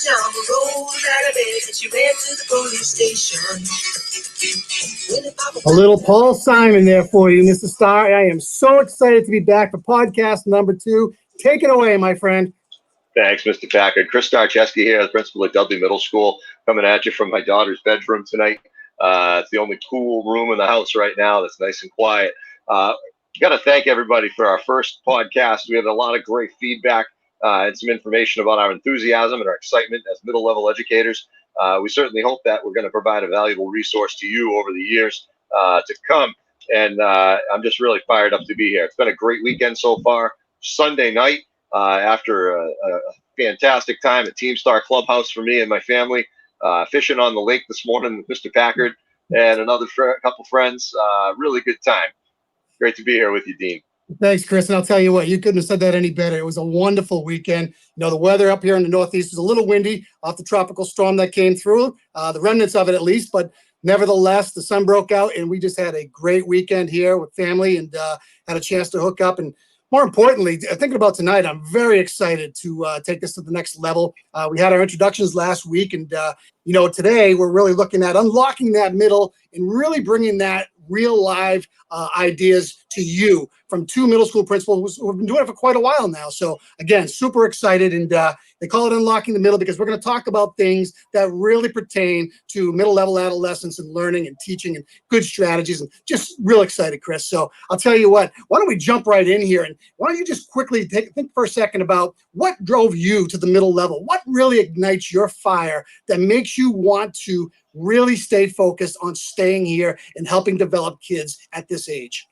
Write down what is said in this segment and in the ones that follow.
down the road out of bed and she ran to the police station. A little Paul Simon there for you, Mr. Starr. I am so excited to be back for podcast number 2. Take it away, my friend. Thanks, Mr. Packard. Chris Starcheski here, the principal at Dudley Middle School, coming at you from my daughter's bedroom tonight. It's the only cool room in the house right now that's nice and quiet. Got to thank everybody for our first podcast. We had a lot of great feedback and some information about our enthusiasm and our excitement as middle-level educators. We certainly hope that we're going to provide a valuable resource to you over the years to come. And I'm just really fired up to be here. It's been a great weekend so far. Sunday night, after a fantastic time at Team Star Clubhouse for me and my family, fishing on the lake this morning with Mr. Packard and another couple friends. Really good time. Great to be here with you, Dean. Thanks, Chris. And I'll tell you what, you couldn't have said that any better. It was a wonderful weekend. You know, the weather up here in the Northeast was a little windy off the tropical storm that came through, the remnants of it at least. But nevertheless, the sun broke out and we just had a great weekend here with family and had a chance to hook up. And more importantly, thinking about tonight, I'm very excited to take this to the next level. We had our introductions last week. And, you know, today we're really looking at unlocking that middle and really bringing that real live ideas to you from 2 middle school principals who have been doing it for quite a while now. So again, super excited. And they call it Unlocking the Middle because we're going to talk about things that really pertain to middle level adolescence and learning and teaching and good strategies, and just real excited, Chris. So I'll tell you what, why don't we jump right in here, and why don't you just quickly think for a second about what drove you to the middle level? What really ignites your fire that makes you want to really stay focused on staying here and helping develop kids at this age?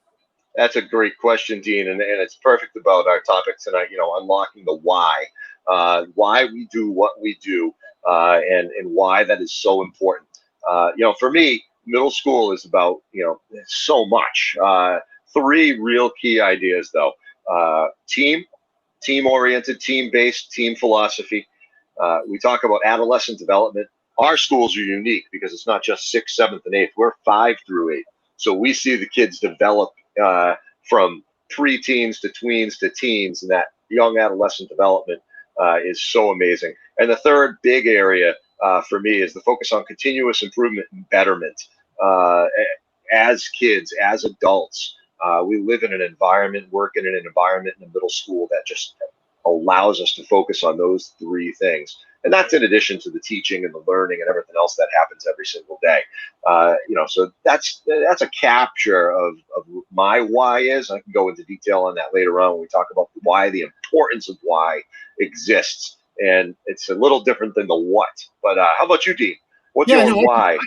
That's a great question, Dean, and it's perfect about our topic tonight, you know, unlocking the why we do what we do, and why that is so important. You know, for me, middle school is about, you know, so much. 3 real key ideas, though. Team-oriented, team-based, team philosophy. We talk about adolescent development. Our schools are unique because it's not just 6th, 7th, and 8th. We're 5 through 8. So we see the kids develop from pre-teens to tweens to teens, and that young adolescent development is so amazing. And the third big area for me is the focus on continuous improvement and betterment. As kids, as adults, we live in an environment, work in an environment in the middle school that just allows us to focus on those 3 things. And that's in addition to the teaching and the learning and everything else that happens every single day. You know, so that's a capture of my why is. I can go into detail on that later on when we talk about why, the importance of why exists. And it's a little different than the what. But how about you, Dean? What's your why?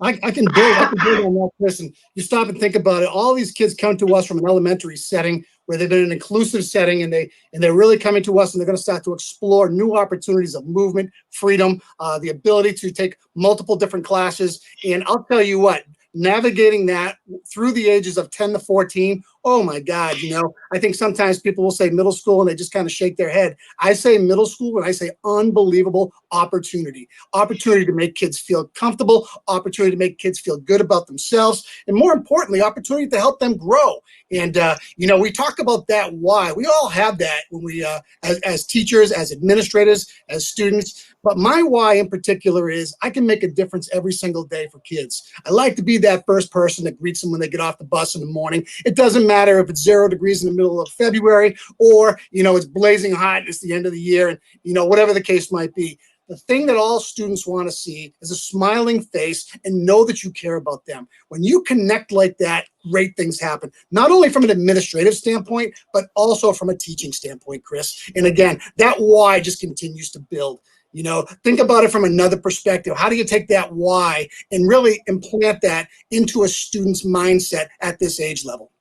I can build on that, Chris. And you stop and think about it. All these kids come to us from an elementary setting where they've been in an inclusive setting, and they're really coming to us, and they're going to start to explore new opportunities of movement, freedom, the ability to take multiple different classes. And I'll tell you what, navigating that through the ages of 10 to 14, oh my God, you know, I think sometimes people will say middle school and they just kind of shake their head. I say middle school and I say unbelievable opportunity to make kids feel comfortable, opportunity to make kids feel good about themselves, and more importantly, opportunity to help them grow. And, you know, we talk about that why. We all have that when we, as teachers, as administrators, as students. But my why in particular is I can make a difference every single day for kids. I like to be that first person that greets them when they get off the bus in the morning. It doesn't matter if it's 0 degrees in the middle of February or, you know, it's blazing hot. It's the end of the year, and, you know, whatever the case might be. The thing that all students want to see is a smiling face and know that you care about them. When you connect like that, great things happen, not only from an administrative standpoint, but also from a teaching standpoint, Chris. And again, that why just continues to build. You know, think about it from another perspective. How do you take that why and really implant that into a student's mindset at this age level?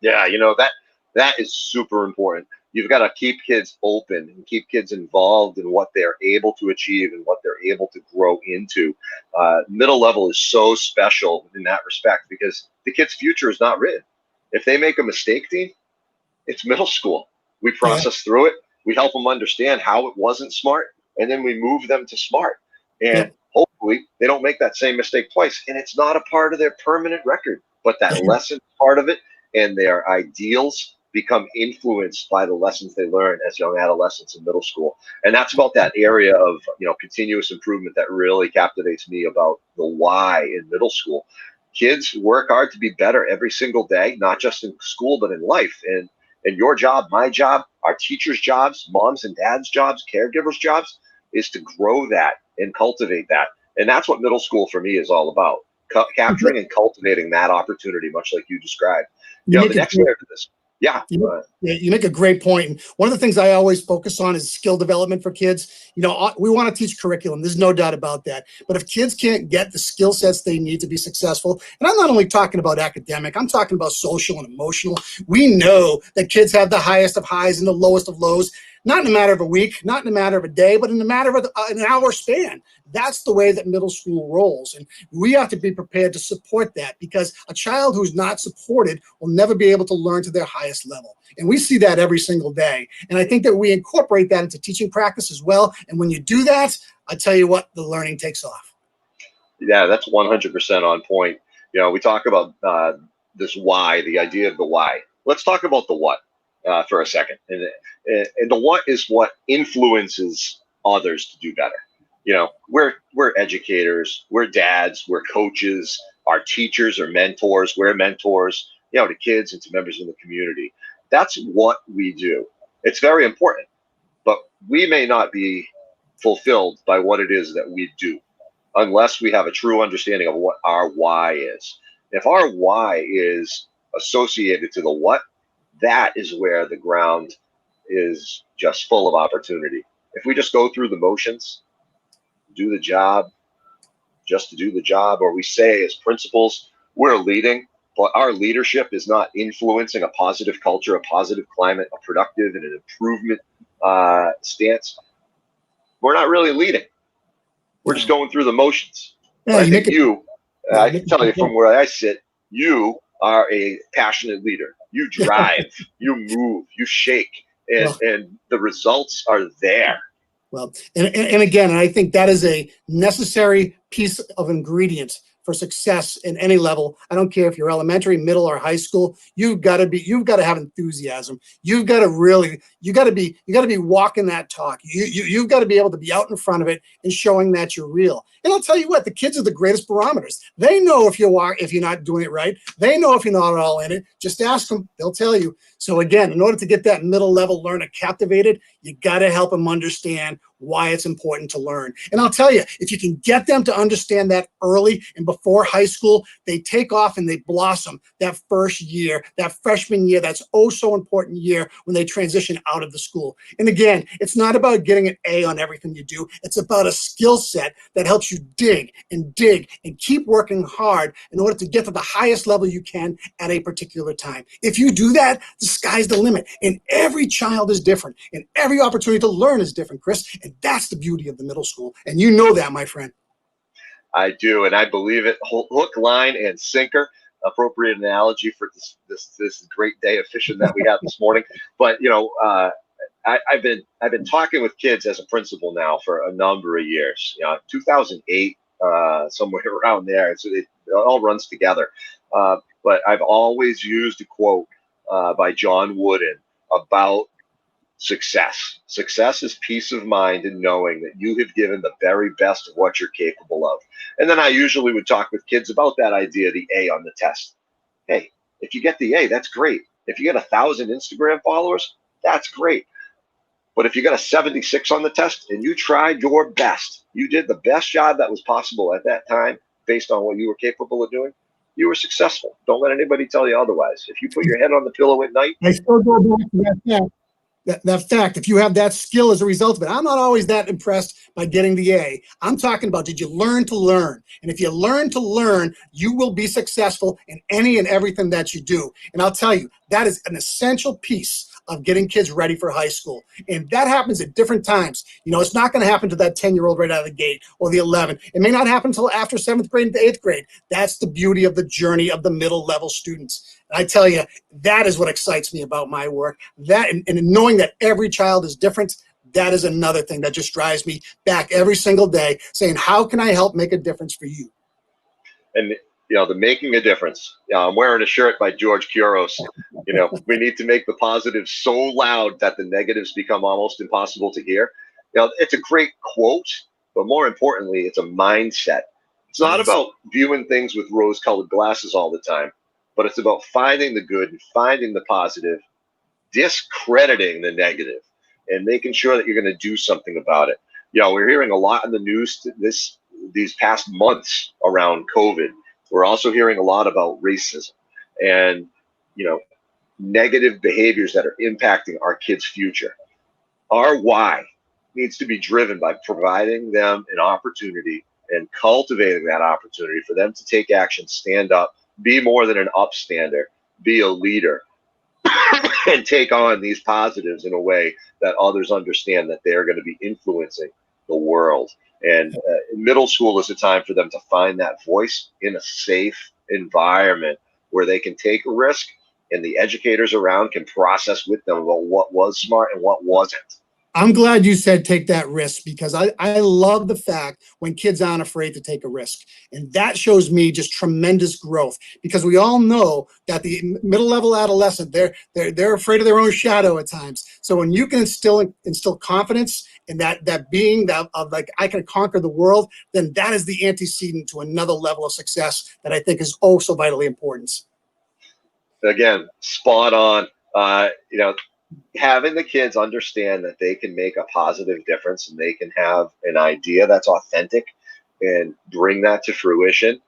Yeah, you know, that is super important. You've got to keep kids open and keep kids involved in what they're able to achieve and what they're able to grow into. Middle level is so special in that respect because the kid's future is not written. If they make a mistake, Dean, it's middle school. We process through it. We help them understand how it wasn't smart, and then we move them to smart. And hopefully they don't make that same mistake twice. And it's not a part of their permanent record, but that lesson part of it and their ideals become influenced by the lessons they learn as young adolescents in middle school. And that's about that area of, continuous improvement that really captivates me about the why in middle school. Kids work hard to be better every single day, not just in school, but in life. And your job, my job, our teachers' jobs, moms and dads' jobs, caregivers' jobs, is to grow that and cultivate that. And that's what middle school for me is all about, capturing and cultivating that opportunity, much like you described. The next layer to this. Yeah. You make a great point. And one of the things I always focus on is skill development for kids. We want to teach curriculum. There's no doubt about that. But if kids can't get the skill sets they need to be successful, and I'm not only talking about academic, I'm talking about social and emotional. We know that kids have the highest of highs and the lowest of lows, not in a matter of a week, not in a matter of a day, but in a matter of an hour span. That's the way that middle school rolls. And we have to be prepared to support that, because a child who's not supported will never be able to learn to their highest level. And we see that every single day. And I think that we incorporate that into teaching practice as well. And when you do that, I tell you what, the learning takes off. Yeah, that's 100% on point. We talk about this why, the idea of the why. Let's talk about the what for a second. And the what is what influences others to do better. We're educators, we're dads, we're coaches, our teachers are mentors, we're mentors, to kids and to members in the community. That's what we do. It's very important, but we may not be fulfilled by what it is that we do unless we have a true understanding of what our why is. If our why is associated to the what, that is where the ground is just full of opportunity. If we just go through the motions, do the job just to do the job, or we say as principals we're leading, but our leadership is not influencing a positive culture, a positive climate, a productive and an improvement stance, we're not really leading. We're just going through the motions. Yeah, I think I can tell you from where I sit, you are a passionate leader. You drive, you move, you shake, and the results are there. Well, and again, I think that is a necessary piece of ingredient for success in any level. I don't care if you're elementary, middle, or high school. You've got to have enthusiasm. You've got to be walking that talk. You've got to be able to be out in front of it and showing that you're real. And I'll tell you what, the kids are the greatest barometers. They know if you're not doing it right. They know if you're not all in it. Just ask them; they'll tell you. So again, in order to get that middle level learner captivated, you got to help them understand why it's important to learn. And I'll tell you, if you can get them to understand that early and before high school, they take off and they blossom that first year, that freshman year. That's oh so important year when they transition out of the school. And again, it's not about getting an A on everything you do. It's about a skill set that helps you dig and keep working hard in order to get to the highest level you can at a particular time. If you do that, the sky's the limit. And every child is different, and every opportunity to learn is different, Chris. And that's the beauty of the middle school. And you know that, my friend. I do, and I believe it. Hook, line, and sinker. Appropriate analogy for this great day of fishing that we had this morning. But I've been talking with kids as a principal now for a number of years. 2008, somewhere around there. So it all runs together. But I've always used a quote by John Wooden about success. Success is peace of mind and knowing that you have given the very best of what you're capable of. And then I usually would talk with kids about that idea, the A on the test. Hey, if you get the A, that's great. If you get 1,000 Instagram followers, that's great. But if you got a 76 on the test and you tried your best, you did the best job that was possible at that time based on what you were capable of doing, you were successful. Don't let anybody tell you otherwise. If you put your head on the pillow at night, I still go back to that fact, if you have that skill as a result of it. I'm not always that impressed by getting the A. I'm talking about, did you learn to learn? And if you learn to learn, you will be successful in any and everything that you do. And I'll tell you, that is an essential piece of getting kids ready for high school. And that happens at different times. It's not going to happen to that 10-year-old right out of the gate, or the 11. It may not happen until after 7th grade and 8th grade. That's the beauty of the journey of the middle level students. And I tell you, that is what excites me about my work. That and knowing that every child is different, that is another thing that just drives me back every single day, saying, how can I help make a difference for you? And the making a difference. I'm wearing a shirt by George Couros. We need to make the positives so loud that the negatives become almost impossible to hear. It's a great quote, but more importantly, it's a mindset. It's not about viewing things with rose-colored glasses all the time, but it's about finding the good and finding the positive, discrediting the negative, and making sure that you're going to do something about it. We're hearing a lot in the news these past months around COVID. We're also hearing a lot about racism and, negative behaviors that are impacting our kids' future. Our why needs to be driven by providing them an opportunity and cultivating that opportunity for them to take action, stand up, be more than an upstander, be a leader, and take on these positives in a way that others understand that they're going to be influencing the world. And middle school is a time for them to find that voice in a safe environment where they can take a risk and the educators around can process with them about what was smart and what wasn't. I'm glad you said take that risk, because I love the fact when kids aren't afraid to take a risk. And that shows me just tremendous growth, because we all know that the middle level adolescent, they're afraid of their own shadow at times. So when you can instill confidence in that being that of like, I can conquer the world, then that is the antecedent to another level of success that I think is oh so vitally important. Again, spot on. Having the kids understand that they can make a positive difference and they can have an idea that's authentic and bring that to fruition.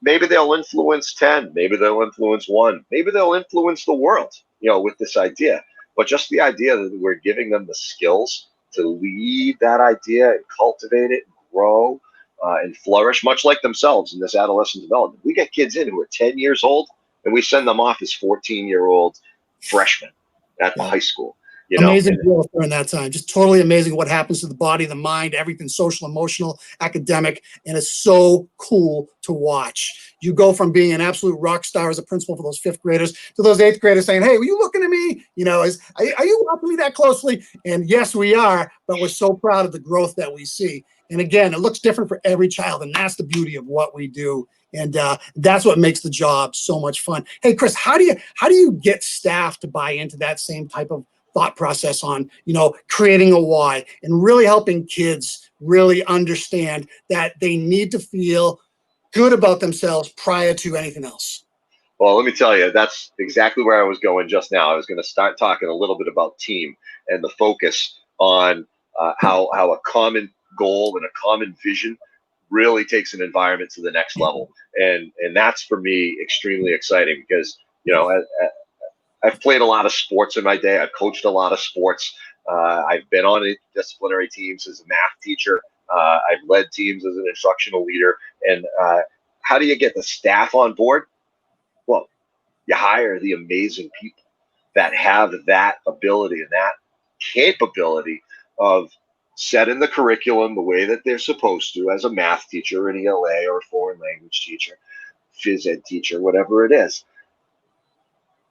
Maybe they'll influence 10, maybe they'll influence 1, maybe they'll influence the world, with this idea. But just the idea that we're giving them the skills to lead that idea and cultivate it, and grow and flourish, much like themselves in this adolescent development. We get kids in who are 10 years old and we send them off as 14-year-old freshmen at the high school. Amazing growth during that time. Just totally amazing what happens to the body, the mind, everything social, emotional, academic, and it's so cool to watch. You go from being an absolute rock star as a principal for those 5th graders to those 8th graders saying, "Hey, were you looking at me? Are you watching me that closely?" And yes, we are, but we're so proud of the growth that we see. And again, it looks different for every child, and that's the beauty of what we do. And that's what makes the job so much fun. Hey, Chris, how do you get staff to buy into that same type of thought process on, creating a why and really helping kids really understand that they need to feel good about themselves prior to anything else? Well, let me tell you, that's exactly where I was going just now. I was going to start talking a little bit about team and the focus on how a common goal and a common vision really takes an environment to the next level. And that's, for me, extremely exciting because, I've played a lot of sports in my day. I've coached a lot of sports. I've been on disciplinary teams as a math teacher. I've led teams as an instructional leader. And how do you get the staff on board? Well, you hire the amazing people that have that ability and that capability of setting the curriculum the way that they're supposed to as a math teacher, an ELA or a foreign language teacher, phys ed teacher, whatever it is.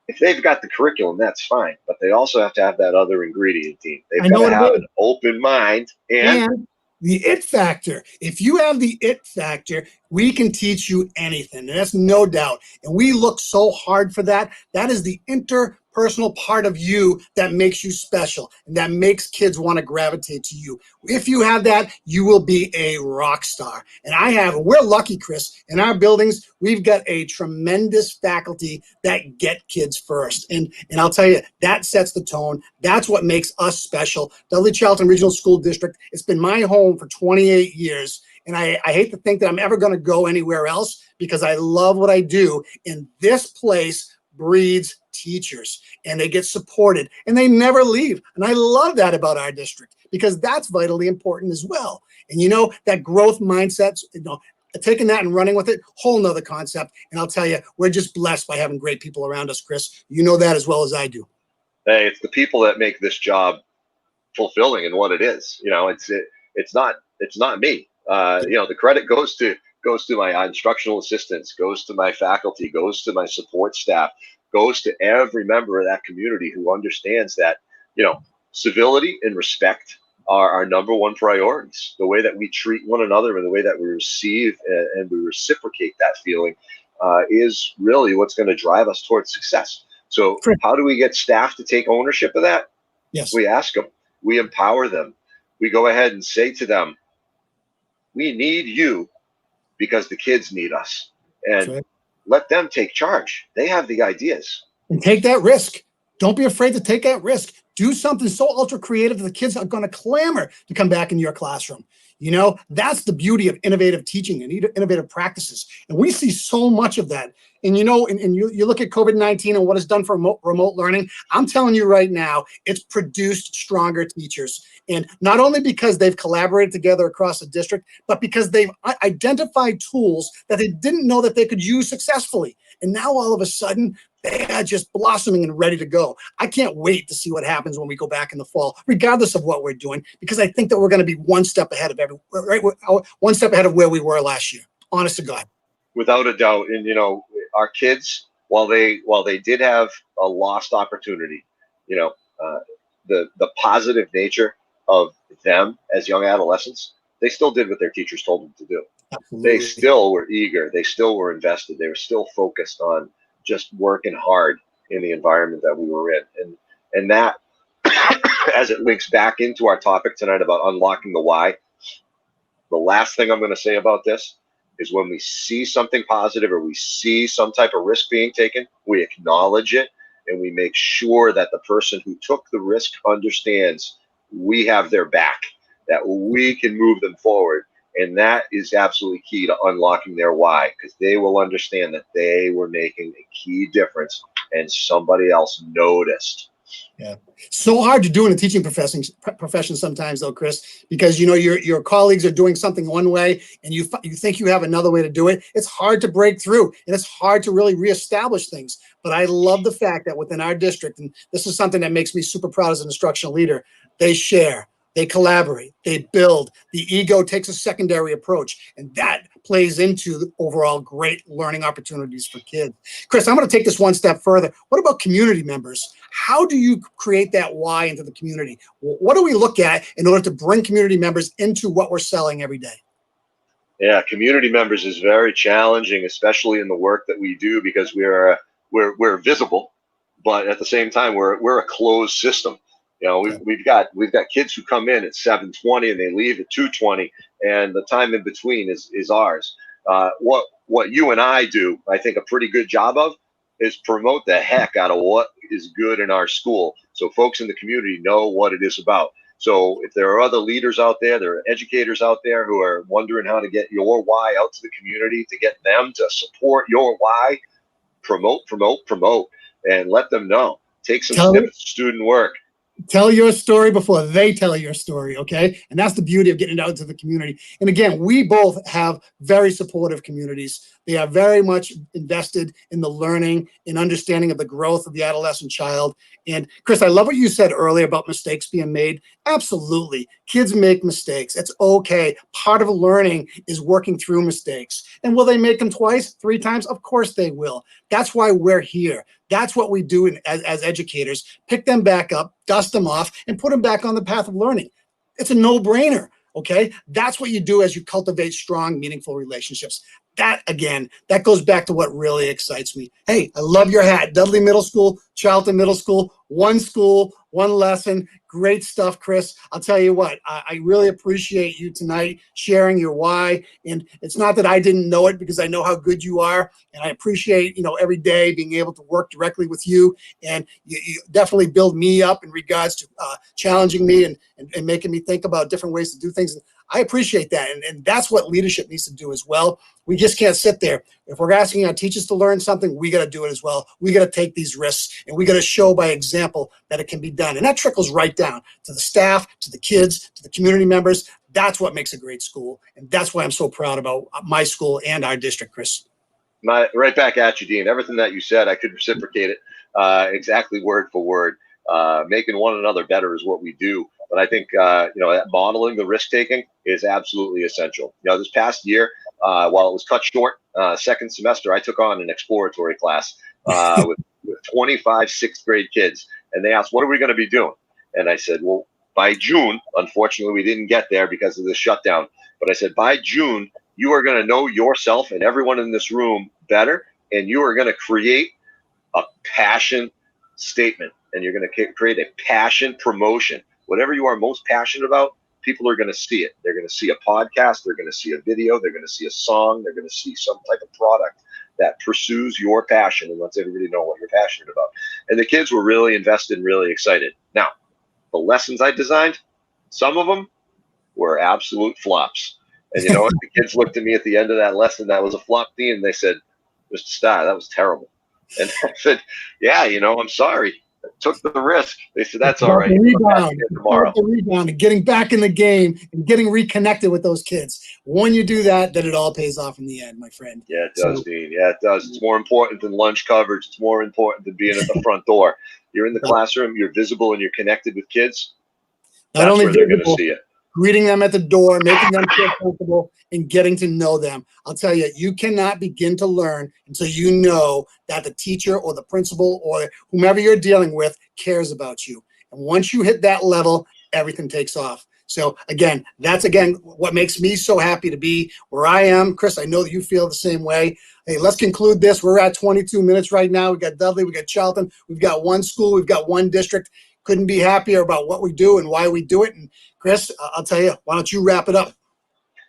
If they've got the curriculum, that's fine. But they also have to have that other ingredient team. They've got to have an open mind and the it factor. If you have the it factor, we can teach you anything. And that's no doubt. And we look so hard for that. That is the interpersonal part of you that makes you special and that makes kids want to gravitate to you. If you have that, you will be a rock star. And we're lucky, Chris, in our buildings, we've got a tremendous faculty that get kids first. And I'll tell you, that sets the tone. That's what makes us special. Dudley Charlton Regional School District, it's been my home for 28 years. And I hate to think that I'm ever going to go anywhere else because I love what I do. And this place breeds teachers and they get supported and they never leave. And I love that about our district because that's vitally important as well. And that growth mindset, taking that and running with it, whole nother concept. And I'll tell you, we're just blessed by having great people around us, Chris. You know that as well as I do. Hey, it's the people that make this job fulfilling in what it is. It's not me. The credit goes to my instructional assistants, goes to my faculty, goes to my support staff, goes to every member of that community who understands that, civility and respect are our number one priorities. The way that we treat one another and the way that we receive and we reciprocate that feeling is really what's going to drive us towards success. So how do we get staff to take ownership of that? Yes. We ask them. We empower them. We go ahead and say to them, we need you because the kids need us. And let them take charge. They have the ideas. And take that risk. Don't be afraid to take that risk. Do something so ultra creative that the kids are going to clamor to come back into your classroom. You know, that's the beauty of innovative teaching and innovative practices. And we see so much of that. And, you know, and you look at COVID-19 and what it's done for remote learning. I'm telling you right now, it's produced stronger teachers. And not only because they've collaborated together across the district, but because they've identified tools that they didn't know that they could use successfully. And now all of a sudden, they are just blossoming and ready to go. I can't wait to see what happens when we go back in the fall, regardless of what we're doing, because I think that we're going to be one step ahead of one step ahead of where we were last year. Honest to God. Without a doubt. And, you know, our kids, while they did have a lost opportunity, you know, the positive nature of them as young adolescents, they still did what their teachers told them to do. Absolutely. They still were eager. They still were invested. They were still focused on just working hard in the environment that we were in. And that, as it links back into our topic tonight about unlocking the why, the last thing I'm going to say about this is when we see something positive or we see some type of risk being taken, we acknowledge it and we make sure that the person who took the risk understands we have their back, that we can move them forward. And that is absolutely key to unlocking their why, because they will understand that they were making a key difference and somebody else noticed. Yeah. So hard to do in a teaching profession sometimes, though, Chris, because, you know, your colleagues are doing something one way and you think you have another way to do it. It's hard to break through and it's hard to really reestablish things. But I love the fact that within our district, and this is something that makes me super proud as an instructional leader, they share. They collaborate, they build, the ego takes a secondary approach, and that plays into the overall great learning opportunities for kids. Chris, I'm going to take this one step further. What about community members? How do you create that why into the community? What do we look at in order to bring community members into what we're selling every day? Yeah, community members is very challenging, especially in the work that we do, because we're visible, but at the same time, we're a closed system. You know, we've got kids who come in at 7:20 and they leave at 2:20, and the time in between is ours. What you and I do, I think, a pretty good job of is promote the heck out of what is good in our school, so folks in the community know what it is about. So if there are other leaders out there, there are educators out there who are wondering how to get your why out to the community, to get them to support your why, promote, and let them know. Take some snippets of student work. Tell your story before they tell your story, okay? And that's the beauty of getting it out to the community. And again, we both have very supportive communities. They are very much invested in the learning and understanding of the growth of the adolescent child. And Chris, I love what you said earlier about mistakes being made. Absolutely. Kids make mistakes. It's okay. Part of learning is working through mistakes. And will they make them twice, 3 times? Of course they will. That's why we're here. That's what we do as educators. Pick them back up, dust them off, and put them back on the path of learning. It's a no-brainer, okay? That's what you do as you cultivate strong, meaningful relationships. That, again, that goes back to what really excites me. Hey, I love your hat. Dudley Middle School, Charlton Middle School, one lesson. Great stuff, Chris. I'll tell you what, I really appreciate you tonight sharing your why. And it's not that I didn't know it, because I know how good you are. And I appreciate, you know, every day being able to work directly with you. And you definitely build me up in regards to challenging me and making me think about different ways to do things. I appreciate that. And that's what leadership needs to do as well. We just can't sit there. If we're asking our teachers to learn something, we got to do it as well. We got to take these risks, and we got to show by example that it can be done. And that trickles right down to the staff, to the kids, to the community members. That's what makes a great school. And that's why I'm so proud about my school and our district, Chris. Right back at you, Dean. Everything that you said, I could reciprocate it exactly word for word. Making one another better is what we do. But I think, modeling the risk-taking is absolutely essential. You know, this past year, while it was cut short, second semester, I took on an exploratory class with 25 sixth grade kids. And they asked, what are we going to be doing? And I said, well, by June, unfortunately, we didn't get there because of the shutdown. But I said, by June, you are going to know yourself and everyone in this room better, and you are going to create a passion statement, and you're going to create a passion promotion. Whatever you are most passionate about, people are going to see it. They're going to see a podcast. They're going to see a video. They're going to see a song. They're going to see some type of product that pursues your passion and lets everybody know what you're passionate about. And the kids were really invested and really excited. Now, the lessons I designed, some of them were absolute flops. And you know what? The kids looked at me at the end of that lesson that was a flop, and they said, Mr. Starr, that was terrible. And I said, yeah, I'm sorry. I took the risk. They said, that's all right. The rebound and getting back in the game and getting reconnected with those kids. When you do that, then it all pays off in the end, my friend. Yeah, it does, Dean. Yeah, it does. It's more important than lunch coverage. It's more important than being at the front door. You're in the classroom, you're visible, and you're connected with kids. Not only where they're going to see it. Greeting them at the door, making them feel comfortable, and getting to know them. I'll tell you, you cannot begin to learn until you know that the teacher or the principal or whomever you're dealing with cares about you. And once you hit that level, everything takes off. So again, that's what makes me so happy to be where I am. Chris, I know that you feel the same way. Hey, let's conclude this. We're at 22 minutes right now. We got Dudley, we got Charlton, we've got one school, we've got one district. Couldn't be happier about what we do and why we do it. And Chris, I'll tell you, why don't you wrap it up?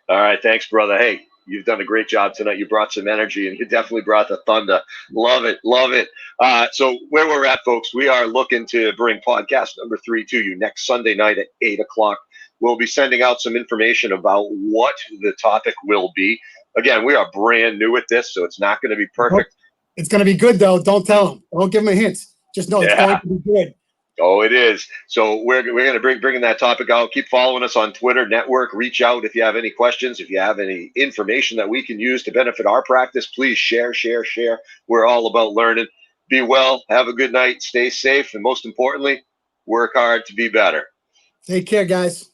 All right. Thanks, brother. Hey, you've done a great job tonight. You brought some energy, and you definitely brought the thunder. Love it. Love it. So where we're at, folks, we are looking to bring podcast number 3 to you next Sunday night at 8 o'clock. We'll be sending out some information about what the topic will be. Again, we are brand new at this, so it's not going to be perfect. It's going to be good, though. Don't tell them. Don't give them a hint. Just know it's going to be good. Oh, it is. So we're going to bringing that topic out. Keep following us on Twitter Network. Reach out if you have any questions. If you have any information that we can use to benefit our practice, please share. We're all about learning. Be well. Have a good night. Stay safe. And most importantly, work hard to be better. Take care, guys.